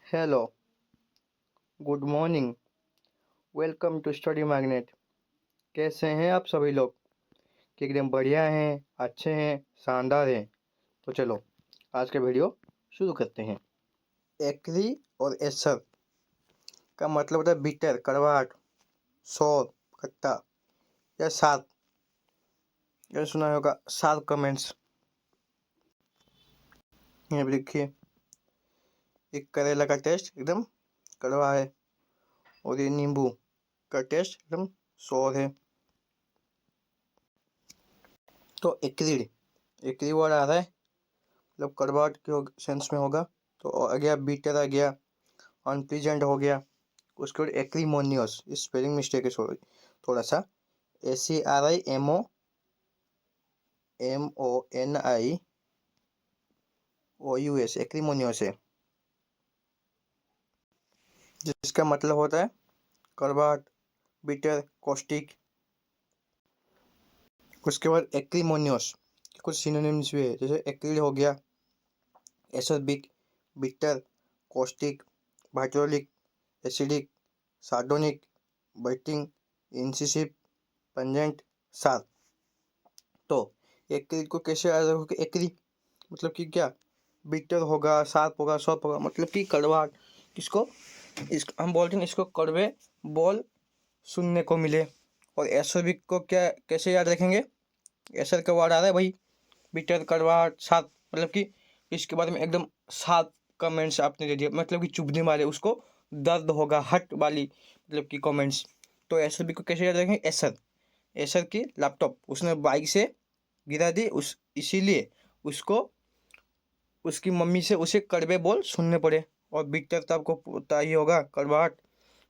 Hello, good morning, welcome to Study Magnet. कैसे हैं आप सभी लोग? कि एकदम बढ़िया हैं, अच्छे हैं, शानदार हैं। तो चलो आज का वीडियो शुरू करते हैं। एक्री और एसर का मतलब होता है बिटर, कड़वाहट, सौर, खट्टा या सात। ये सुना होगा सात कमेंट्स। यहाँ पे देखिए, एक करेला का टेस्ट एकदम कड़वा है और ये नींबू का टेस्ट एकदम सौर है। तो एक्री वर्ड आ रहा है, मतलब कड़वाहट के सेंस में होगा। तो आ गया बीटर, आ गया अनप्लीजेंट, हो गया। उसके बाद एक्रीमोनियस, इस स्पेलिंग मिस्टेक है थोड़ा सा। ACRIMONIOUS, एक्रीमोनियस है, जिसका मतलब होता है कड़वाहट, बिटर, कॉस्टिक। उसके बाद एक्रीमोनियस कुछ सिनोनिम्स भी है, जैसे एक्रिल हो गया, acerbic, bitter, caustic, vitriolic, acidic, sardonic, biting, incisive, pungent, sour. तो एक्री को कैसे याद रखोगे? एक्री मतलब कि क्या, बिटर होगा, सार्प होगा, सौप होगा, मतलब कि कड़वाहट। किसको हम बोलते हैं, इसको कड़वे बोल सुनने को मिले। और एसोबिक को क्या कैसे याद रखेंगे? एसर का वर्ड आ रहा है भाई, बिटर, कड़वाहट, सात, मतलब कि इसके बारे में एकदम सात कमेंट्स आपने दे दिया, मतलब कि चुभने वाले, उसको दर्द होगा, हट वाली, मतलब कि कमेंट्स। तो एसोबिक को कैसे याद रखेंगे? एसर, एसर की लैपटॉप उसने बाइक से गिरा दी, उस इसीलिए उसको उसकी मम्मी से उसे कड़वे बोल सुनने पड़े। और बिटर तो आपको पता ही होगा, कड़वाहट।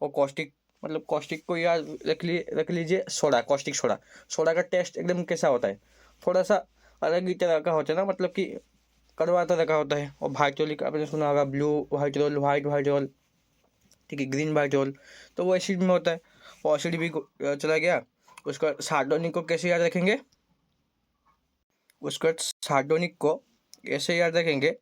और कॉस्टिक, मतलब कॉस्टिक को याद रख लीजिए, सोडा, कॉस्टिक सोडा। सोडा का टेस्ट एकदम कैसा होता है? थोड़ा सा अलग ही तरह का होता है ना, मतलब कि कड़वा तरह का होता है। और वाइट्रोलिक आपने सुना होगा, ब्लू वाइट्रोल, वाइट वाइट्रोल, ठीक है, ग्रीन वाइट्रोल। तो वो एसिड में होता है, वो एसिड भी चला गया। उसका सार्डोनिक को कैसे याद रखेंगे? उसका सार्डोनिक को ऐसे याद रखेंगे,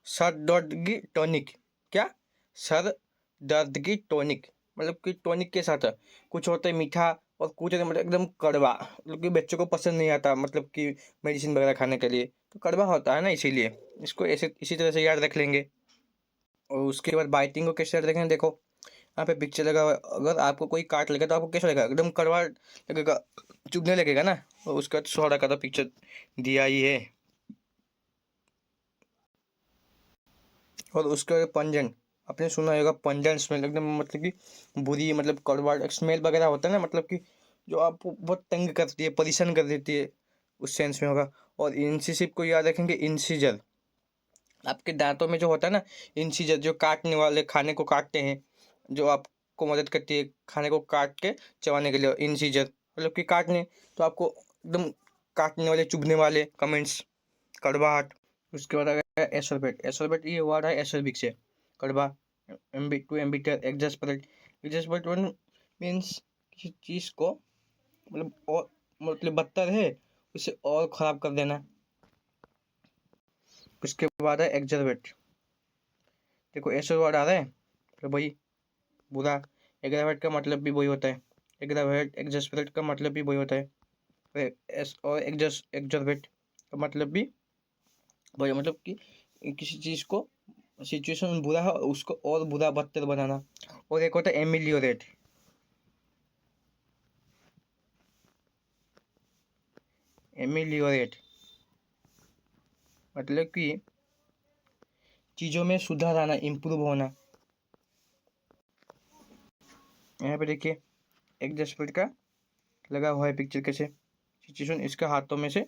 सर दर्द की टॉनिक। क्या? सर दर्द की टॉनिक, मतलब कि टॉनिक के साथ कुछ होता है मीठा, और कुछ मतलब एकदम कड़वा, मतलब कि बच्चों को पसंद नहीं आता, मतलब कि मेडिसिन वगैरह खाने के लिए तो कड़वा होता है ना, इसीलिए इसको ऐसे इसी तरह से याद रख लेंगे। और उसके बाद बाइटिंग को कैसे याद रखेंगे? देखो यहाँ पे पिक्चर लगा हुआ है, अगर आपको कोई काट लेगा तो आपको कैसा लगेगा? एकदम कड़वा लगेगा, चुभने लगेगा ना। और उसका सोडा का तो पिक्चर दिया ही है। और उसके बाद पंजेंट, आपने सुना होगा पंजेंट स्मेल, एकदम मतलब कि बुरी, मतलब कड़वा स्मेल वगैरह होता है ना, मतलब कि जो आपको बहुत तंग करती है, परेशान कर देती है, उस सेंस में होगा। और इंसिसिव को याद रखेंगे, इंसीजर, आपके दांतों में जो होता है ना, इंसीजर, जो काटने वाले, खाने को काटते हैं, जो आपको मदद करती है खाने को काट के चबाने के लिए, इंसीजर मतलब कि काटने। तो आपको एकदम काटने वाले, चुभने वाले कमेंट्स, कड़वाहट। उसके बाद आ गया एसोर्बेट, एसोर्बेट ये वर्ड है एसोर्बिक से, कड़वा, एम्बी टू एम्बिटर, एग्जास्परेट। एग्जास्परेट मीन्स किसी चीज़ को, मतलब और, मतलब बदतर है, उसे और ख़राब कर देना। उसके बाद है एग्जर्वेट, देखो एसो वर्ड आ रहा है तो भाई बुरा। एग्रावेट का मतलब भी वही होता है, एग्रावेट, एग्जास्परेट का मतलब भी वही होता है। एस और एग्जर्वेट का मतलब भी वही, मतलब कि किसी चीज़ को, सिचुएशन बुरा है, उसको और बुरा, बदतर बनाना। और एक होता है एमिलियोरेट, एमिलियोरेट मतलब कि चीज़ों में सुधार आना, इम्प्रूव होना। यहाँ पे देखिए एग्जास्परेट का लगा हुआ है पिक्चर, कैसे सिचुएशन इसके हाथों में से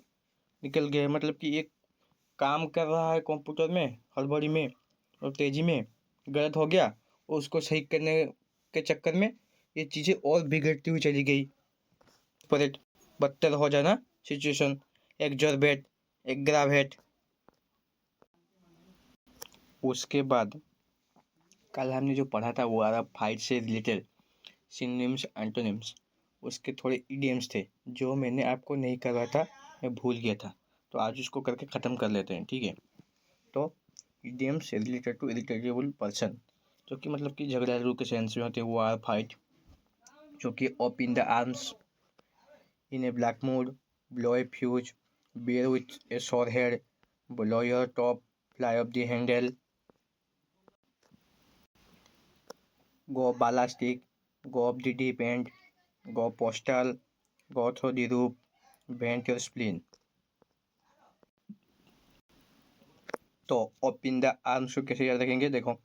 निकल गया है, मतलब कि एक काम कर रहा है कंप्यूटर में हड़बड़ी में और तेज़ी में, गलत हो गया, और उसको सही करने के चक्कर में ये चीज़ें और बिगड़ती हुई चली गई, पर बदतर हो जाना सिचुएशन, एग्जॉर्बेट, एग्रावेट। उसके बाद कल हमने जो पढ़ा था वो आ रहा फाइट से रिलेटेड, सिनोनिम्स, एंटोनिम्स। उसके थोड़े इडियम्स थे जो मैंने आपको नहीं करवाया था, मैं भूल गया था, तो आज उसको करके ख़त्म कर लेते हैं, ठीक है? तो idioms related to irritable person, जो कि मतलब कि झगड़ालू के सेंस में होते हैं। वार फाइट, जो कि up in the arms, in a black mood, blow a fuse, bear with a sore head, blow your top, fly up the handle, go ballistic, go up the deep end, go postal, go through the roof, vent your spleen। तो ओप in the arms को कैसे याद रखेंगे? देखो,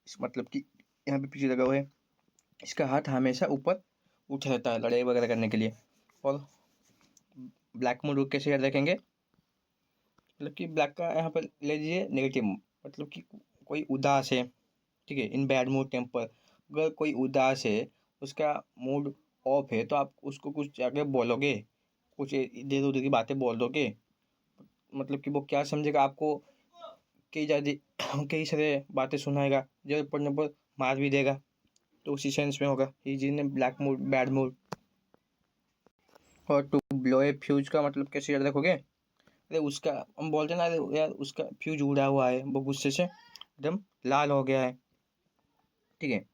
इस मतलब कि यहाँ पे पीछे लगा हुआ है, इसका हाथ हमेशा ऊपर उठा रहता है लड़ाई वगैरह करने के लिए। और ब्लैक मूड को कैसे याद रखेंगे? मतलब कि ब्लैक का यहाँ पर ले लीजिए नेगेटिव, मतलब कि कोई उदास है, ठीक है, इन बैड मूड टेम्पर। अगर कोई उदास है, उसका मूड ऑफ है, तो आप उसको कुछ जाके बोलोगे, कुछ इधर उधर की बातें बोल दोगे, मतलब कि वो क्या समझेगा? आपको कई ज़्यादा कई सारे बातें सुनाएगा, जरूरत पड़ने पर मार भी देगा। तो उसी सेंस में होगा ये जिन्हें ब्लैक मूड, बैड मूड। और टू ब्लो ए फ्यूज का मतलब कैसे याद रखोगे? अरे उसका, हम बोलते हैं ना, अरे यार उसका फ्यूज उड़ा हुआ है, वो गुस्से से एकदम लाल हो गया है, ठीक है।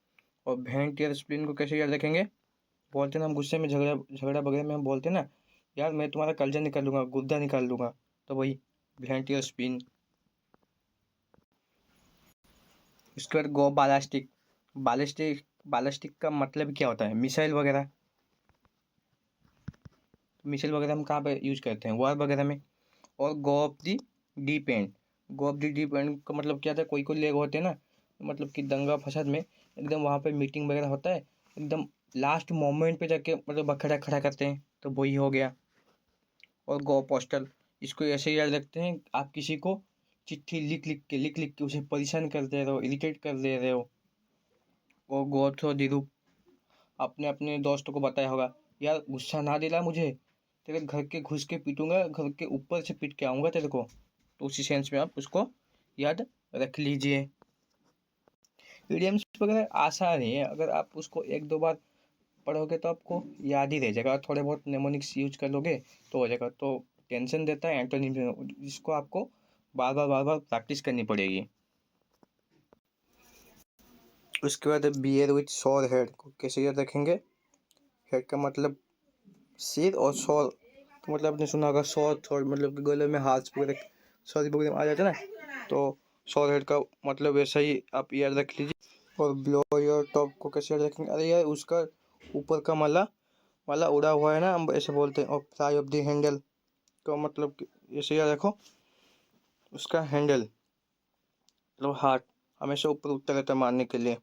और भेंट या स्प्लिन को कैसे याद रखेंगे? बोलते हैं ना हम गुस्से में, झगड़ा झगड़ा वगैरह में हम बोलते हैं ना, यार मैं तुम्हारा कलजा निकाल लूंगा, गुद्दा निकाल लूंगा, तो वही भेंट या स्पिन। उसके बाद गो बालास्टिक। बालिस्टिक, बालास्टिक का मतलब क्या होता है? मिसाइल वगैरह। मिसाइल वगैरह हम कहाँ पे यूज करते हैं? वॉर वगैरह में। और go off the deep end. Go off the deep end का मतलब क्या था? कोई कोई लोग होते हैं ना, मतलब कि दंगा फसाद में एकदम वहाँ पे मीटिंग वगैरह होता है, एकदम लास्ट मोमेंट पे जाके मतलब बखड़ा खड़ा करते हैं, तो वही हो गया। और गो पोस्टल, इसको ऐसे याद रखते हैं, आप किसी को चिट्ठी लिख लिख के उसे परेशान कर दे रहे हो, इरिटेट कर दे रहे हो। और गो थ्रो दी रूप, आपने अपने दोस्तों को बताया होगा, यार गुस्सा ना दिला मुझे, तेरे घर के घुस के पीटूंगा, घर के ऊपर से पीट के आऊंगा तेरे को। तो उसी सेंस में आप उसको याद रख लीजिए। इडियम्स वगैरह आसान ही है, अगर आप उसको एक दो बार पढ़ोगे तो आपको याद ही रह जाएगा। और थोड़े बहुत नेमोनिक्स यूज कर लोगे तो हो जाएगा। तो टेंशन देता है एंटोनिम, जिसको आपको बार बार प्रैक्टिस करनी पड़ेगी। उसके बाद बियर विथ सोर हेड को कैसे याद रखेंगे? हेड का मतलब सिर, और सोर तो मतलब आपने सुना होगा सोर थ्रोट, मतलब कि गले में हाथ वगैरह सॉरी वगैरह आ जाता है ना, तो सोर हेड का मतलब वैसा ही आप याद रख लीजिए। और ब्लो योर टॉप को कैसे याद रखेंगे? अरे यार उसका ऊपर का माला माला उड़ा हुआ है ना, हम ऐसे बोलते हैं। और फ्लाई ऑफ द हैंडल का मतलब ऐसे याद रखो, उसका हैंडल मतलब हाथ हमेशा ऊपर उठता रहता है मारने के लिए।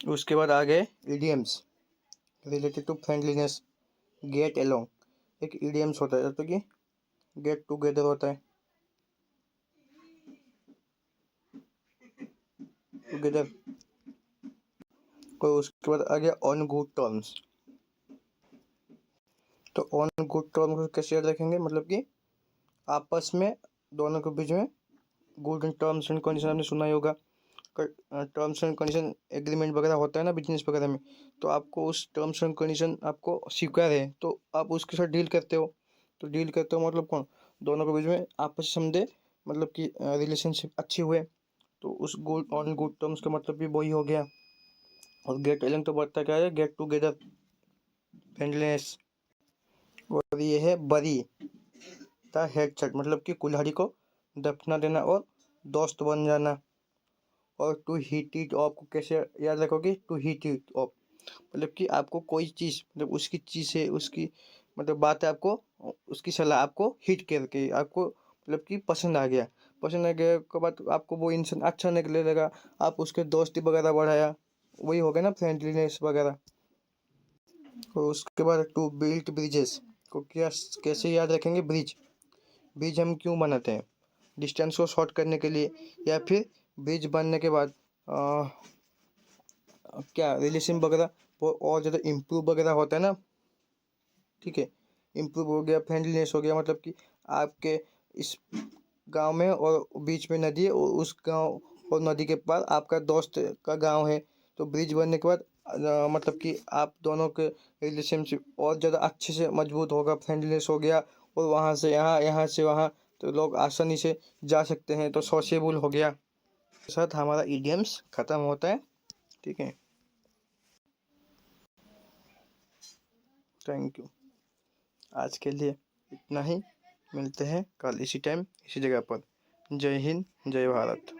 उसके बाद आ गए idioms related to friendliness. Get along एक इडियम्स होता है, तो कि गेट टुगेदर होता है, टुगेदर। और उसके बाद आ गया ऑन गुड टर्म्स। तो ऑन गुड टर्म्स को कैसे याद रखेंगे? मतलब कि आपस में दोनों के बीच में गुड टर्म्स एंड कंडीशन आपने सुना ही होगा। टर्म्स एंड कंडीशन एग्रीमेंट वगैरह होता है ना बिजनेस वगैरह में, तो आपको उस टर्म्स एंड कंडीशन आपको स्वीकार है तो आप उसके साथ डील करते हो। तो डील करते हो मतलब कौन? दोनों के बीच में आपस समझे, मतलब कि रिलेशनशिप अच्छी हुए, तो उस गुड ऑन गुड टर्म्स का मतलब भी वही हो गया। और गेट एलिंग तो बढ़ता क्या है? Get together, friendliness. और ये है बरी द हेडसेट, मतलब कि कुल्हाड़ी को दफना देना और दोस्त बन जाना। और टू हीट इट ऑफ को कैसे याद रखोगे? टू हीट इट ऑफ मतलब कि आपको कोई चीज़, मतलब उसकी चीज़ है, उसकी मतलब बात है, आपको उसकी सलाह आपको हिट करके आपको मतलब कि पसंद आ गया के बाद आपको वो इंसान अच्छा निकले लगा, आप उसके दोस्ती वगैरह बढ़ाया, वही हो गया ना फ्रेंडलीनेस वगैरह। और उसके बाद टू बिल्ड ब्रिजेस को क्या कैसे याद रखेंगे? ब्रिज, ब्रिज हम क्यों बनाते हैं? डिस्टेंस को शॉर्ट करने के लिए, या फिर ब्रिज बनने के बाद क्या रिलेशन वगैरह वो और ज़्यादा इम्प्रूव वगैरह होता है ना, ठीक है। इम्प्रूव हो गया, फ्रेंडलीनेस हो गया, मतलब कि आपके इस गांव में और बीच में नदी है, और उस गांव और नदी के पार आपका दोस्त का गांव है, तो ब्रिज बनने के बाद मतलब कि आप दोनों के रिलेशनशिप और ज़्यादा अच्छे से मजबूत होगा, फ्रेंडलीनेस हो गया, और वहाँ से यहाँ, यहाँ से वहाँ तो लोग आसानी से जा सकते हैं, तो सोशेबल हो गया। के साथ हमारा इडियम्स ख़त्म होता है। ठीक है, थैंक यू। आज के लिए इतना ही, मिलते हैं कल इसी टाइम इसी जगह पर। जय हिंद, जय भारत।